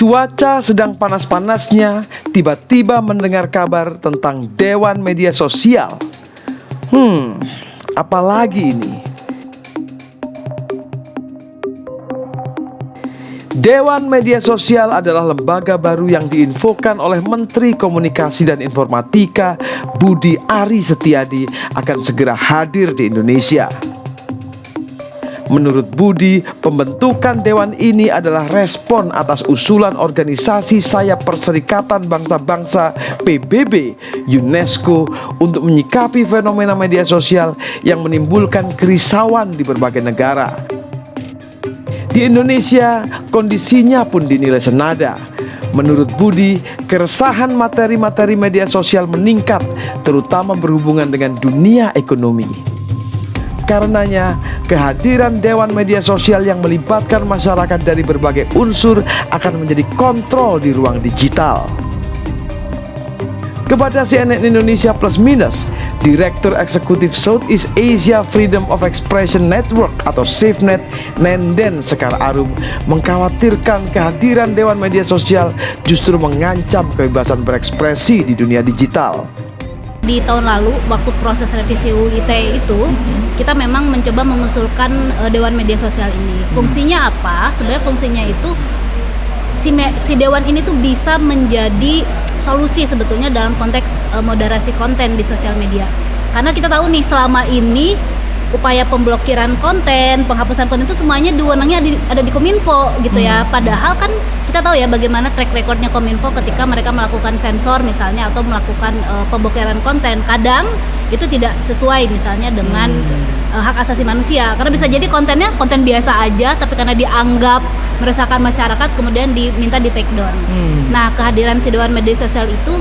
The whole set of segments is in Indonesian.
Cuaca sedang panas-panasnya, tiba-tiba mendengar kabar tentang Dewan Media Sosial. Apalagi ini? Dewan Media Sosial adalah lembaga baru yang diinfokan oleh Menteri Komunikasi dan Informatika Budi Ari Setiadi akan segera hadir di Indonesia. Menurut Budi, pembentukan dewan ini adalah respon atas usulan organisasi sayap Perserikatan Bangsa-Bangsa PBB UNESCO untuk menyikapi fenomena media sosial yang menimbulkan kerisauan di berbagai negara. Di Indonesia, kondisinya pun dinilai senada. Menurut Budi, keresahan materi-materi media sosial meningkat, terutama berhubungan dengan dunia ekonomi. Karenanya, kehadiran Dewan Media Sosial yang melibatkan masyarakat dari berbagai unsur akan menjadi kontrol di ruang digital. Kepada CNN Indonesia Plus Minus, Direktur Eksekutif Southeast Asia Freedom of Expression Network atau SafeNet, Nenden Sekar Arum, mengkhawatirkan kehadiran Dewan Media Sosial justru mengancam kebebasan berekspresi di dunia digital. Di tahun lalu, waktu proses revisi UU ITE itu, kita memang mencoba mengusulkan Dewan Media Sosial ini. Fungsinya apa? Sebenarnya fungsinya itu si Dewan ini tuh bisa menjadi solusi sebetulnya dalam konteks moderasi konten di sosial media. Karena kita tahu nih, selama ini upaya pemblokiran konten, penghapusan konten itu semuanya wewenangnya ada di Kominfo gitu ya. Padahal kan kita tahu ya bagaimana track recordnya Kominfo ketika mereka melakukan sensor misalnya atau melakukan pemblokiran konten. Kadang itu tidak sesuai misalnya dengan hak asasi manusia, karena bisa jadi kontennya konten biasa aja tapi karena dianggap meresahkan masyarakat kemudian diminta di take down. Nah, kehadiran si Dewan Media Sosial itu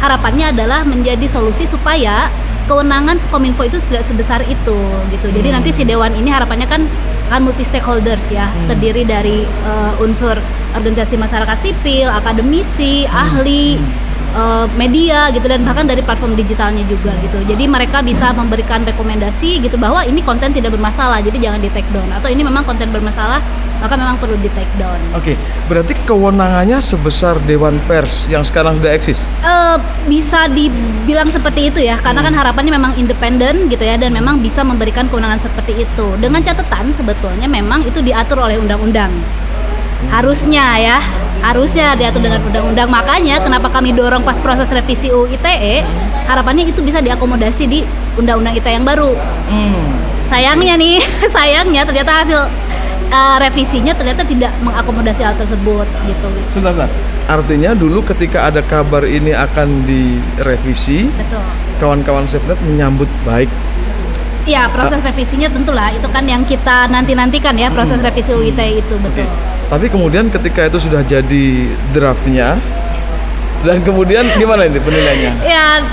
harapannya adalah menjadi solusi supaya kewenangan Kominfo itu tidak sebesar itu gitu. Jadi nanti si dewan ini harapannya kan multi stakeholders ya, terdiri dari unsur organisasi masyarakat sipil, akademisi, ahli, media gitu, dan bahkan dari platform digitalnya juga gitu. Jadi mereka bisa memberikan rekomendasi gitu bahwa ini konten tidak bermasalah, jadi jangan di take down, atau ini memang konten bermasalah maka memang perlu di take down. Oke, berarti kewenangannya sebesar Dewan Pers yang sekarang sudah eksis? Bisa dibilang seperti itu ya, karena kan harapannya memang independen gitu ya, dan memang bisa memberikan kewenangan seperti itu. Dengan catatan sebetulnya memang itu diatur oleh undang-undang. Harusnya diatur dengan undang-undang. Makanya kenapa kami dorong pas proses revisi UU ITE, harapannya itu bisa diakomodasi di undang-undang ITE yang baru. Sayangnya ternyata hasil revisinya ternyata tidak mengakomodasi hal tersebut gitu. Sebentar. Artinya dulu ketika ada kabar ini akan direvisi, betul, kawan-kawan SafeNet menyambut baik. Iya, proses revisinya tentulah itu kan yang kita nantikan ya, proses revisi UU ITE itu, betul. Tapi kemudian ketika itu sudah jadi draftnya, dan kemudian gimana ini penilaiannya?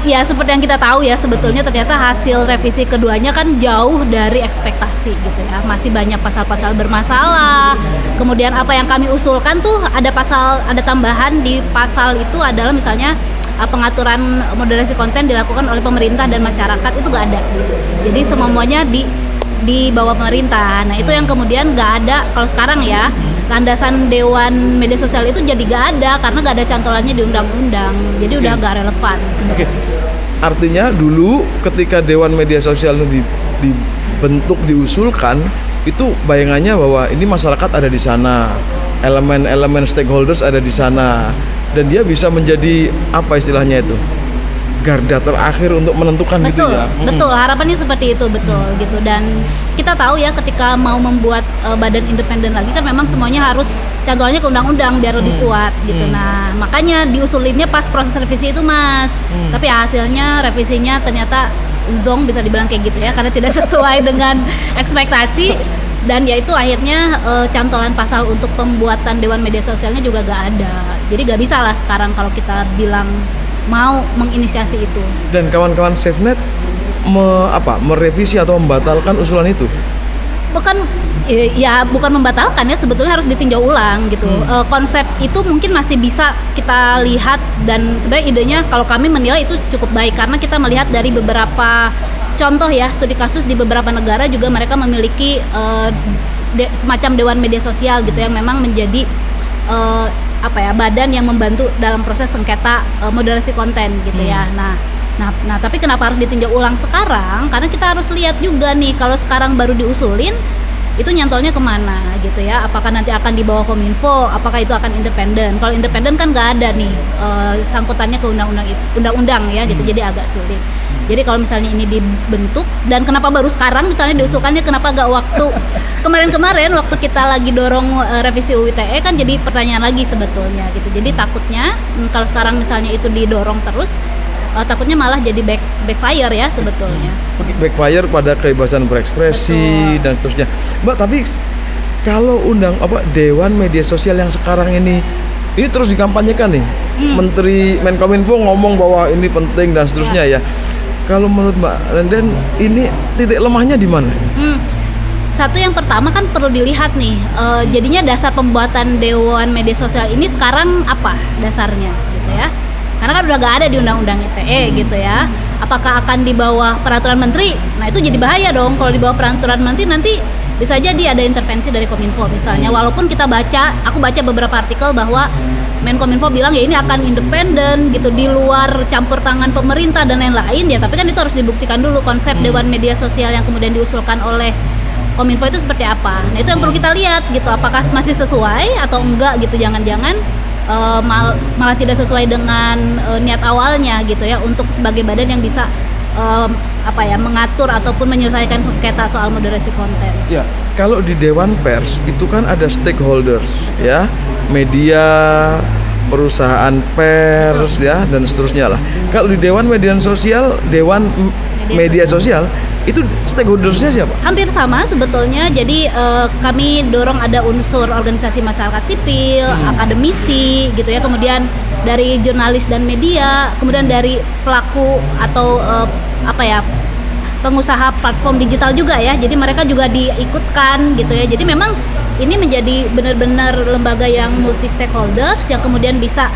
Ya seperti yang kita tahu ya, sebetulnya ternyata hasil revisi keduanya kan jauh dari ekspektasi gitu ya. Masih banyak pasal-pasal bermasalah. Kemudian apa yang kami usulkan tuh ada tambahan di pasal itu adalah misalnya pengaturan moderasi konten dilakukan oleh pemerintah dan masyarakat itu gak ada gitu. Jadi semuanya di bawah pemerintah. Nah itu yang kemudian gak ada kalau sekarang ya. Landasan Dewan Media Sosial itu jadi gak ada karena gak ada cantolannya di undang-undang. Jadi udah gak relevan sebenarnya. Artinya dulu ketika Dewan Media Sosial itu dibentuk, diusulkan, itu bayangannya bahwa ini masyarakat ada di sana, elemen-elemen stakeholders ada di sana, dan dia bisa menjadi apa istilahnya itu, garda terakhir untuk menentukan, betul, gitu ya. Betul, harapannya seperti itu, betul gitu. Dan kita tahu ya ketika mau membuat badan independen lagi kan memang semuanya harus cantolannya ke undang-undang biar lebih kuat gitu. Nah, makanya diusulinnya pas proses revisi itu, Mas. Tapi hasilnya revisinya ternyata zong, bisa dibilang kayak gitu ya, karena tidak sesuai dengan ekspektasi. Dan yaitu akhirnya cantolan pasal untuk pembuatan Dewan Media Sosialnya juga gak ada. Jadi gak bisa lah sekarang kalau kita bilang mau menginisiasi itu. Dan kawan-kawan SafeNet merevisi atau membatalkan usulan itu? Bukan membatalkan ya, sebetulnya harus ditinjau ulang gitu. Konsep itu mungkin masih bisa kita lihat, dan sebenarnya idenya kalau kami menilai itu cukup baik karena kita melihat dari beberapa contoh ya, studi kasus di beberapa negara juga mereka memiliki semacam Dewan Media Sosial gitu yang memang menjadi badan yang membantu dalam proses sengketa moderasi konten gitu ya. Nah, tapi kenapa harus ditinjau ulang sekarang? Karena kita harus lihat juga nih, kalau sekarang baru diusulin, itu nyantolnya kemana gitu ya? Apakah nanti akan di bawah Kominfo? Apakah itu akan independen? Kalau independen kan nggak ada nih sangkutannya ke undang-undang ya gitu, jadi agak sulit. Jadi kalau misalnya ini dibentuk, dan kenapa baru sekarang misalnya diusulkannya, kenapa nggak waktu kemarin-kemarin waktu kita lagi dorong revisi UU ITE, kan jadi pertanyaan lagi sebetulnya gitu. Jadi takutnya kalau sekarang misalnya itu didorong terus, takutnya malah jadi backfire ya sebetulnya. Backfire pada kebebasan berekspresi. Betul. Dan seterusnya. Mbak, tapi kalau Dewan Media Sosial yang sekarang ini terus dikampanyekan nih. Menteri Menkominfo ngomong bahwa ini penting dan seterusnya ya. Kalau menurut Mbak Renden, ini titik lemahnya di mana? Satu, yang pertama kan perlu dilihat nih, jadinya dasar pembuatan Dewan Media Sosial ini sekarang apa dasarnya gitu ya. Karena kan udah gak ada di Undang-Undang ITE gitu ya. Apakah akan di bawah peraturan menteri? Nah itu jadi bahaya dong kalau di bawah peraturan menteri, nanti bisa jadi ada intervensi dari Kominfo misalnya. Walaupun aku baca beberapa artikel bahwa Menkominfo bilang ya ini akan independen gitu, di luar campur tangan pemerintah dan lain-lain ya. Tapi kan itu harus dibuktikan dulu konsep Dewan Media Sosial yang kemudian diusulkan oleh Kominfo itu seperti apa. Nah itu yang perlu kita lihat gitu, apakah masih sesuai atau enggak gitu. Jangan-jangan malah tidak sesuai dengan niat awalnya gitu ya, untuk sebagai badan yang bisa mengatur ataupun menyelesaikan sengketa soal moderasi konten. Ya, kalau di Dewan Pers itu kan ada stakeholders ya, media, perusahaan pers ya dan seterusnya lah. Kalau di Dewan Media Sosial, Media Sosial itu stakeholdersnya siapa? Hampir sama sebetulnya. Jadi kami dorong ada unsur organisasi masyarakat sipil, akademisi gitu ya, kemudian dari jurnalis dan media, kemudian dari pelaku atau pengusaha platform digital juga ya. Jadi mereka juga diikutkan gitu ya. Jadi memang ini menjadi benar-benar lembaga yang multi stakeholders yang kemudian bisa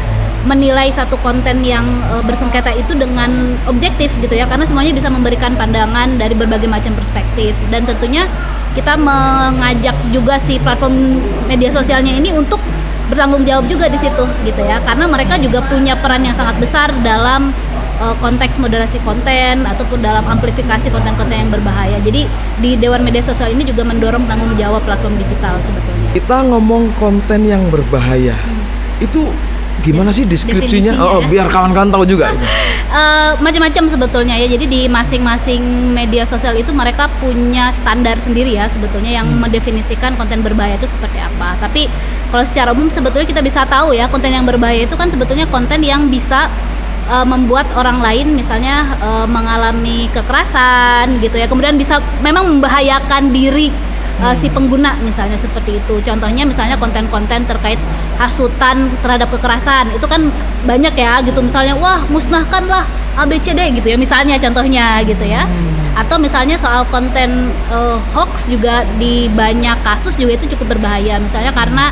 menilai satu konten yang bersengketa itu dengan objektif gitu ya, karena semuanya bisa memberikan pandangan dari berbagai macam perspektif. Dan tentunya kita mengajak juga si platform media sosialnya ini untuk bertanggung jawab juga di situ gitu ya, karena mereka juga punya peran yang sangat besar dalam konteks moderasi konten ataupun dalam amplifikasi konten-konten yang berbahaya. Jadi di Dewan Media Sosial ini juga mendorong tanggung jawab platform digital sebetulnya. Kita ngomong konten yang berbahaya, itu gimana sih deskripsinya? Biar kawan-kawan tahu juga. Macam-macam sebetulnya ya. Jadi di masing-masing media sosial itu mereka punya standar sendiri ya sebetulnya yang mendefinisikan konten berbahaya itu seperti apa. Tapi kalau secara umum sebetulnya kita bisa tahu ya, konten yang berbahaya itu kan sebetulnya konten yang bisa membuat orang lain misalnya mengalami kekerasan gitu ya. Kemudian bisa memang membahayakan diri si pengguna misalnya seperti itu. Contohnya misalnya konten-konten terkait hasutan terhadap kekerasan itu kan banyak ya gitu, misalnya wah musnahkanlah ABCD gitu ya misalnya, contohnya gitu ya. Atau misalnya soal konten hoax juga di banyak kasus juga itu cukup berbahaya, misalnya karena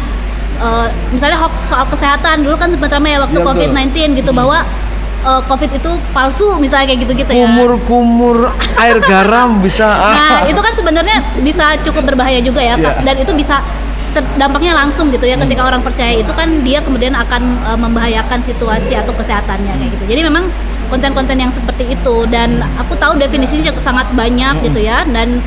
misalnya hoax soal kesehatan dulu kan sempat ramai ya waktu COVID-19 gitu, bahwa COVID itu palsu misalnya kayak gitu-gitu ya. Kumur air garam bisa. Nah itu kan sebenarnya bisa cukup berbahaya juga ya, dan itu bisa dampaknya langsung gitu ya, ketika orang percaya itu kan dia kemudian akan membahayakan situasi atau kesehatannya kayak gitu. Jadi memang konten-konten yang seperti itu, dan aku tahu definisinya juga sangat banyak gitu ya, dan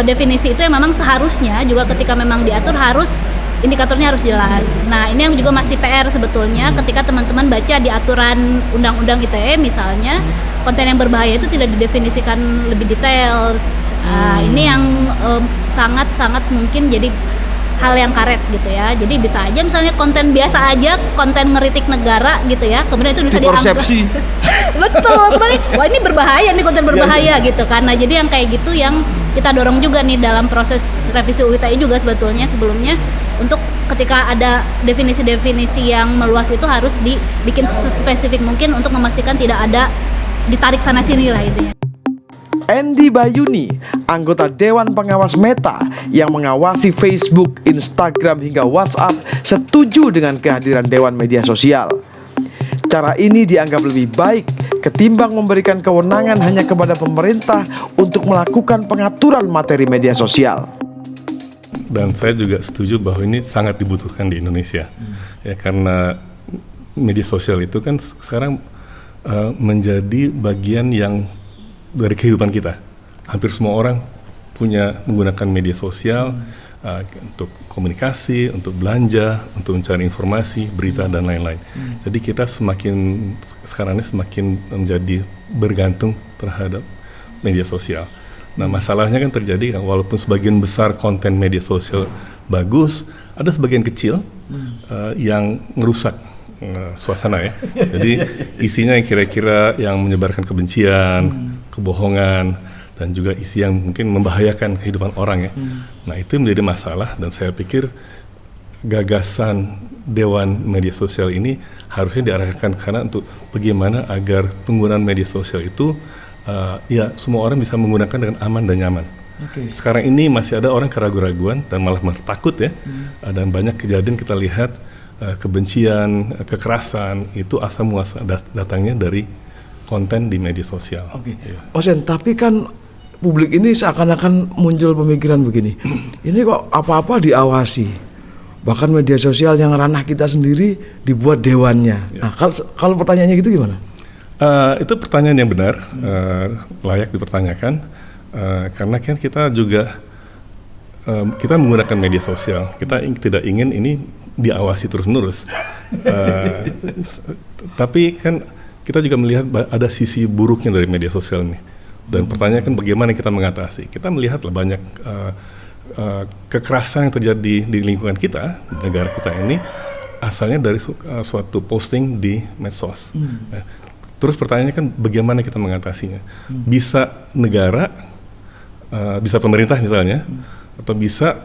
definisi itu yang memang seharusnya juga ketika memang diatur harus indikatornya harus jelas. Nah ini yang juga masih PR sebetulnya, ketika teman-teman baca di aturan Undang-Undang ITE misalnya, konten yang berbahaya itu tidak didefinisikan lebih detail. Ini yang sangat-sangat mungkin jadi hal yang karet gitu ya. Jadi bisa aja misalnya konten biasa aja, konten ngeritik negara gitu ya, kemudian itu bisa dianggap betul, kembali wah ini berbahaya nih, konten berbahaya gitu. Karena jadi yang kayak gitu yang kita dorong juga nih dalam proses revisi UU ITE juga sebetulnya sebelumnya, untuk ketika ada definisi-definisi yang meluas itu harus dibikin sespesifik mungkin untuk memastikan tidak ada ditarik sana sini lah intinya. Andy Bayuni, anggota Dewan Pengawas Meta yang mengawasi Facebook, Instagram hingga WhatsApp, setuju dengan kehadiran Dewan Media Sosial. Cara ini dianggap lebih baik ketimbang memberikan kewenangan hanya kepada pemerintah untuk melakukan pengaturan materi media sosial. Dan saya juga setuju bahwa ini sangat dibutuhkan di Indonesia. Ya, karena media sosial itu kan sekarang menjadi bagian yang dari kehidupan kita. Hampir semua orang menggunakan media sosial untuk komunikasi, untuk belanja, untuk mencari informasi, berita dan lain-lain. Jadi kita sekarang ini semakin menjadi bergantung terhadap media sosial. Nah, masalahnya kan terjadi walaupun sebagian besar konten media sosial bagus, ada sebagian kecil yang merusak suasana ya. Jadi isinya yang kira-kira yang menyebarkan kebencian, kebohongan, dan juga isi yang mungkin membahayakan kehidupan orang ya. Nah, itu menjadi masalah, dan saya pikir gagasan Dewan Media Sosial ini harusnya diarahkan karena untuk bagaimana agar penggunaan media sosial itu ya semua orang bisa menggunakan dengan aman dan nyaman. Sekarang ini masih ada orang keraguan-raguan dan malah takut ya. Dan banyak kejadian kita lihat kebencian, kekerasan itu asal muasal datangnya dari konten di media sosial. Ya. Sen, tapi kan publik ini seakan-akan muncul pemikiran begini, ini kok apa-apa diawasi, bahkan media sosial yang ranah kita sendiri dibuat dewannya. Nah, kalau pertanyaannya gitu gimana? Itu pertanyaan yang benar, layak dipertanyakan, karena kan kita juga kita menggunakan media sosial, kita tidak ingin ini diawasi terus-menerus. Tapi kan kita juga melihat ada sisi buruknya dari media sosial ini. Dan pertanyaan kan bagaimana kita mengatasi. Kita melihatlah banyak kekerasan yang terjadi di lingkungan kita, di negara kita ini, asalnya dari suatu posting di medsos. Terus pertanyaannya kan bagaimana kita mengatasinya. Bisa negara, bisa pemerintah misalnya, atau bisa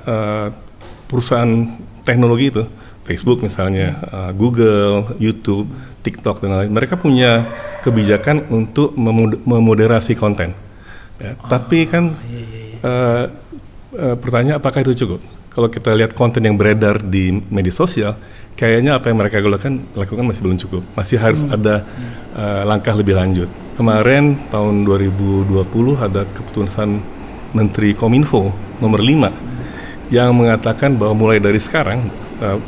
perusahaan teknologi itu, Facebook misalnya, Google, YouTube, TikTok dan lain-lain. Mereka punya kebijakan untuk memoderasi konten. Ya, tapi kan pertanyaan apakah itu cukup? Kalau kita lihat konten yang beredar di media sosial, kayaknya apa yang mereka lakukan masih belum cukup. Masih harus ada langkah lebih lanjut. Kemarin tahun 2020 ada keputusan Menteri Kominfo nomor 5 yang mengatakan bahwa mulai dari sekarang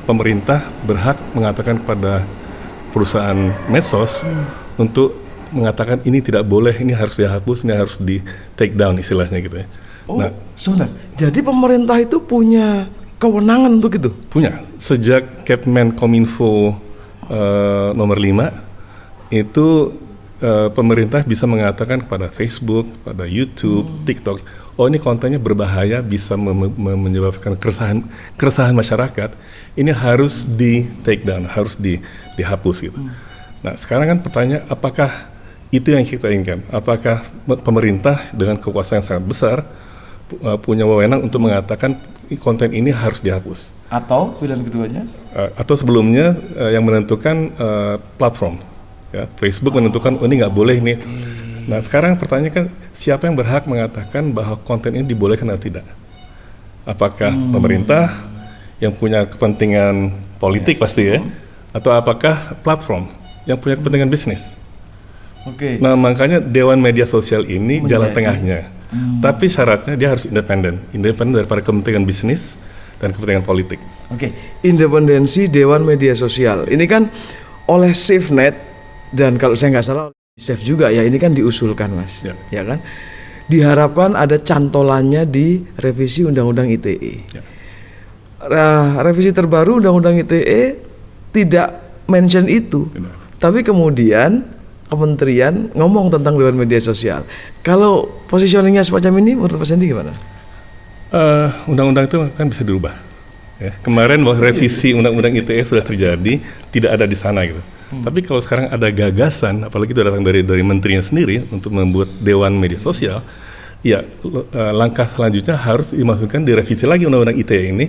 pemerintah berhak mengatakan kepada perusahaan medsos untuk mengatakan ini tidak boleh, ini harus dihapus, ini harus di take down istilahnya gitu ya. Nah, sebentar. Jadi pemerintah itu punya kewenangan untuk itu? Punya. Sejak Kepmen Kominfo nomor 5 itu pemerintah bisa mengatakan kepada Facebook, pada YouTube, TikTok, oh ini kontennya berbahaya, bisa menyebabkan keresahan masyarakat, ini harus di take down, harus dihapus gitu. Nah, sekarang kan pertanyaan, apakah itu yang kita inginkan? Apakah pemerintah dengan kekuasaan yang sangat besar punya wewenang untuk mengatakan konten ini harus dihapus? Atau pilihan keduanya? Atau sebelumnya yang menentukan platform, ya, Facebook menentukan oh ini nggak boleh nih. Nah, sekarang pertanyaannya kan siapa yang berhak mengatakan bahwa konten ini dibolehkan atau tidak? Apakah pemerintah yang punya kepentingan politik pasti ya, atau apakah platform yang punya kepentingan bisnis? Nah, makanya Dewan Media Sosial ini jalan tengahnya. Tapi syaratnya dia harus independen daripada kepentingan bisnis dan kepentingan politik. Independensi Dewan Media Sosial. Ini kan oleh SafeNet dan kalau saya nggak salah Safe juga ya, ini kan diusulkan Mas, ya kan? Diharapkan ada cantolannya di revisi Undang-Undang ITE. Revisi terbaru Undang-Undang ITE tidak mention itu, tapi kemudian kementerian ngomong tentang Dewan Media Sosial. Kalau positioningnya semacam ini, menurut Pak Sandy gimana? Undang-undang itu kan bisa dirubah. Ya, kemarin bahwa revisi Undang-Undang ITE sudah terjadi, tidak ada di sana gitu. Tapi kalau sekarang ada gagasan, apalagi itu datang dari menterinya sendiri untuk membuat Dewan Media Sosial, ya langkah selanjutnya harus dimasukkan direvisi lagi Undang-Undang ITE ini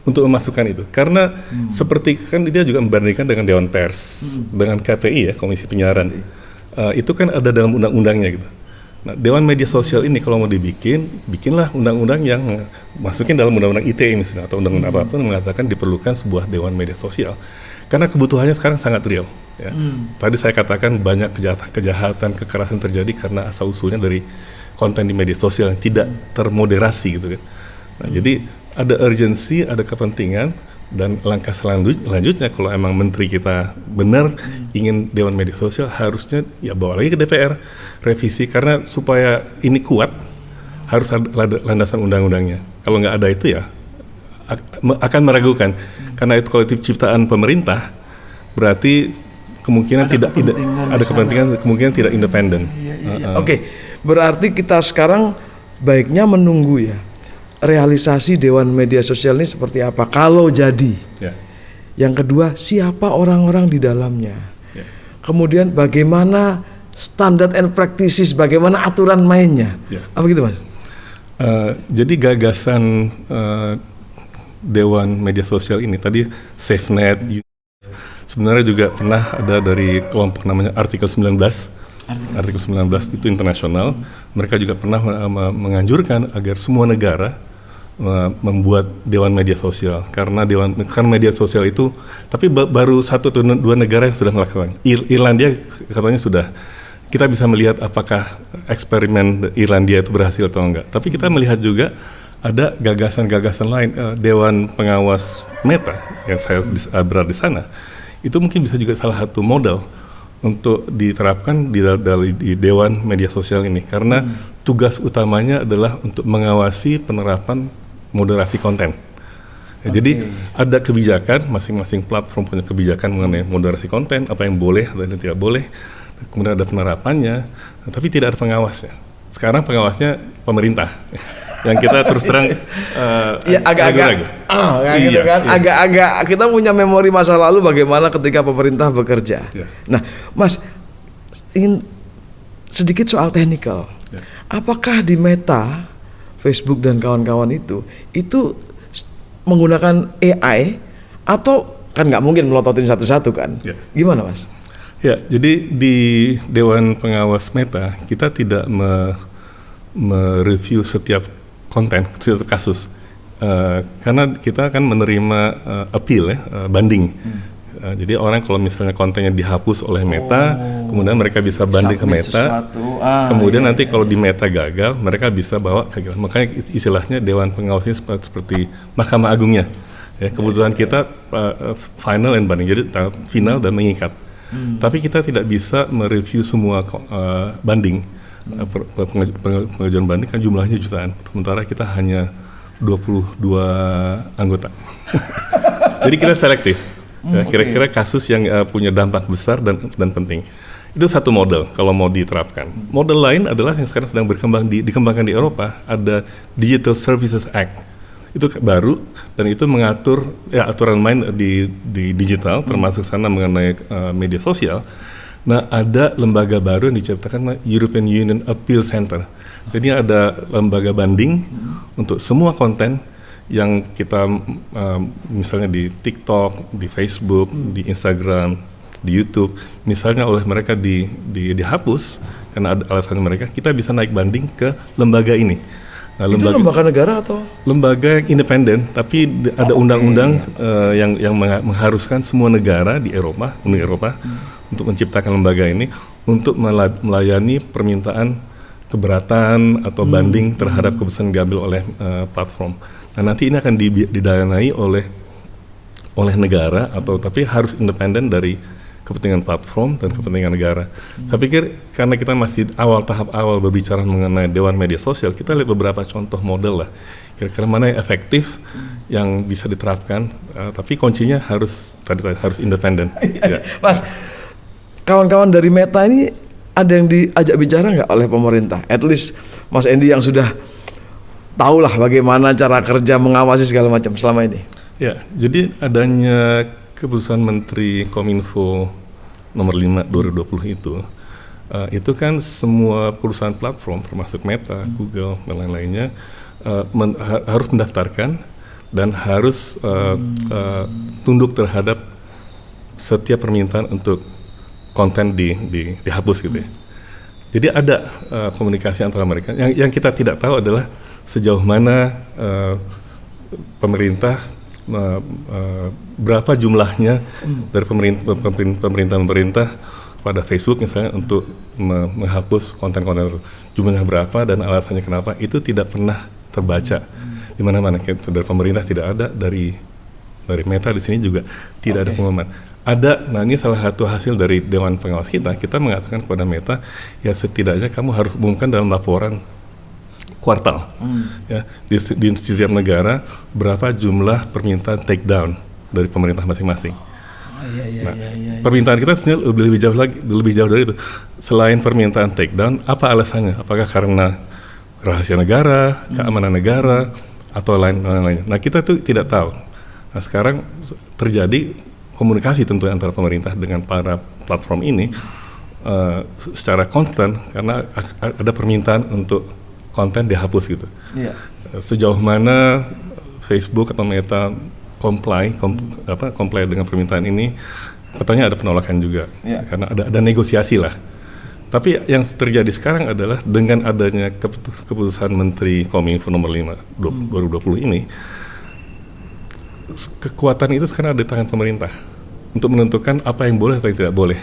untuk memasukkan itu. Karena seperti kan dia juga membandingkan dengan Dewan Pers, dengan KPI ya, Komisi Penyiaran. Itu kan ada dalam undang-undangnya gitu. Nah, Dewan Media Sosial ini kalau mau bikinlah undang-undang yang masukin dalam Undang-Undang ITE misalnya, atau undang-undang apapun mengatakan diperlukan sebuah Dewan Media Sosial. Karena kebutuhannya sekarang sangat real. Ya. Tadi saya katakan banyak kejahatan, kekerasan terjadi karena asal usulnya dari konten di media sosial yang tidak termoderasi gitu kan. Nah, jadi ada urgensi, ada kepentingan, dan langkah selanjutnya kalau emang menteri kita benar ingin Dewan Media Sosial, harusnya ya bawa lagi ke DPR revisi, karena supaya ini kuat harus ada landasan undang-undangnya. Kalau nggak ada itu ya akan meragukan, karena itu kolektif ciptaan pemerintah, berarti kemungkinan ada kepentingan kemungkinan tidak independen. Oke, berarti kita sekarang baiknya menunggu ya realisasi Dewan Media Sosial ini seperti apa kalau jadi. Ya. Yang kedua, siapa orang-orang di dalamnya. Ya. Kemudian bagaimana standard and practices, bagaimana aturan mainnya. Ya. Apa gitu, Mas? Jadi gagasan Dewan Media Sosial ini tadi SafeNet sebenarnya juga pernah ada dari kelompok namanya Artikel 19. Artikel 19 itu internasional. Mereka juga pernah menganjurkan agar semua negara membuat Dewan Media Sosial, karena media sosial itu, tapi baru 1 atau 2 negara yang sudah melakukan. Irlandia katanya sudah. Kita bisa melihat apakah eksperimen Irlandia itu berhasil atau enggak. Tapi kita melihat juga ada gagasan-gagasan lain. Dewan Pengawas Meta yang saya berada di sana, itu mungkin bisa juga salah satu model untuk diterapkan di Dewan Media Sosial ini, karena tugas utamanya adalah untuk mengawasi penerapan moderasi konten. Ya, jadi ada kebijakan, masing-masing platform punya kebijakan mengenai moderasi konten, apa yang boleh dan tidak boleh, kemudian ada penerapannya, tapi tidak ada pengawasnya. Sekarang pengawasnya pemerintah, yang kita terus terang agak-agak kita punya memori masa lalu bagaimana ketika pemerintah bekerja. Ya. Nah, Mas, ingin sedikit soal teknikal. Ya. Apakah di Meta, Facebook dan kawan-kawan itu menggunakan AI atau kan nggak mungkin melototin satu-satu kan? Ya. Gimana, Mas? Ya, jadi di Dewan Pengawas Meta kita tidak mereview setiap konten, setiap kasus, karena kita akan menerima appeal banding. Jadi orang kalau misalnya kontennya dihapus oleh Meta, kemudian mereka bisa banding ke Meta, kemudian nanti kalau di Meta gagal, mereka bisa bawa ke kita. Makanya istilahnya Dewan Pengawas ini seperti Mahkamah Agungnya. Ya, keputusan kita final and banding, jadi final dan mengikat. Tapi kita tidak bisa mereview semua banding. Pengajuan banding kan jumlahnya jutaan, sementara kita hanya 22 anggota. Jadi kita selektif. Ya, kira-kira kasus yang punya dampak besar dan penting. Itu satu model kalau mau diterapkan. Model lain adalah yang sekarang sedang dikembangkan di Eropa, ada Digital Services Act. Itu baru dan itu mengatur ya aturan main di digital, termasuk sana mengenai media sosial. Nah, ada lembaga baru yang diciptakan European Union Appeal Center. Jadi ada lembaga banding untuk semua konten yang kita misalnya di TikTok, di Facebook, di Instagram, di YouTube, misalnya oleh mereka dihapus karena ada alasan mereka, kita bisa naik banding ke lembaga ini. Nah, itu lembaga negara atau? Lembaga yang independen, tapi ada undang-undang yang mengharuskan semua negara di Uni Eropa untuk menciptakan lembaga ini untuk melayani permintaan keberatan atau banding terhadap keputusan yang diambil oleh platform. Nah, nanti ini akan didanai oleh negara tapi harus independen dari kepentingan platform dan kepentingan negara. Saya pikir karena kita masih tahap awal berbicara mengenai Dewan Media Sosial, kita lihat beberapa contoh model lah. Kira-kira mana yang efektif yang bisa diterapkan, tapi kuncinya harus independen. Ya. Mas, kawan-kawan dari Meta ini ada yang diajak bicara nggak oleh pemerintah? At least Mas Endi yang sudah tahulah bagaimana cara kerja mengawasi segala macam selama ini. Ya, jadi adanya keputusan Menteri Kominfo nomor 5 2020 itu kan semua perusahaan platform termasuk Meta, Google dan lain-lainnya harus mendaftarkan dan harus tunduk terhadap setiap permintaan untuk konten dihapus gitu ya. Jadi ada komunikasi antara mereka. Yang kita tidak tahu adalah sejauh mana pemerintah berapa jumlahnya dari pemerintah pada Facebook misalnya untuk menghapus konten-konten itu. Jumlahnya berapa dan alasannya kenapa itu tidak pernah terbaca. Di di mana-mana, dari pemerintah tidak ada, dari Meta di sini juga tidak ada pengumuman. Ada, nah ini salah satu hasil dari Dewan Pengawas kita mengatakan kepada Meta, ya setidaknya kamu harus umumkan dalam laporan kuartal, ya di setiap negara berapa jumlah permintaan take down dari pemerintah masing-masing. Permintaan kita sebenarnya lebih jauh dari itu. Selain permintaan take down, apa alasannya? Apakah karena rahasia negara, keamanan negara, atau lain-lain? Nah kita tuh tidak tahu. Nah sekarang terjadi komunikasi tentu antara pemerintah dengan para platform ini secara konstan karena ada permintaan untuk konten dihapus gitu. Sejauh mana Facebook atau Meta comply dengan permintaan ini, katanya ada penolakan juga karena ada negosiasi lah. Tapi yang terjadi sekarang adalah dengan adanya keputusan Menteri Kominfo nomor 5 2020 ini, kekuatan itu sekarang ada di tangan pemerintah untuk menentukan apa yang boleh atau yang tidak boleh.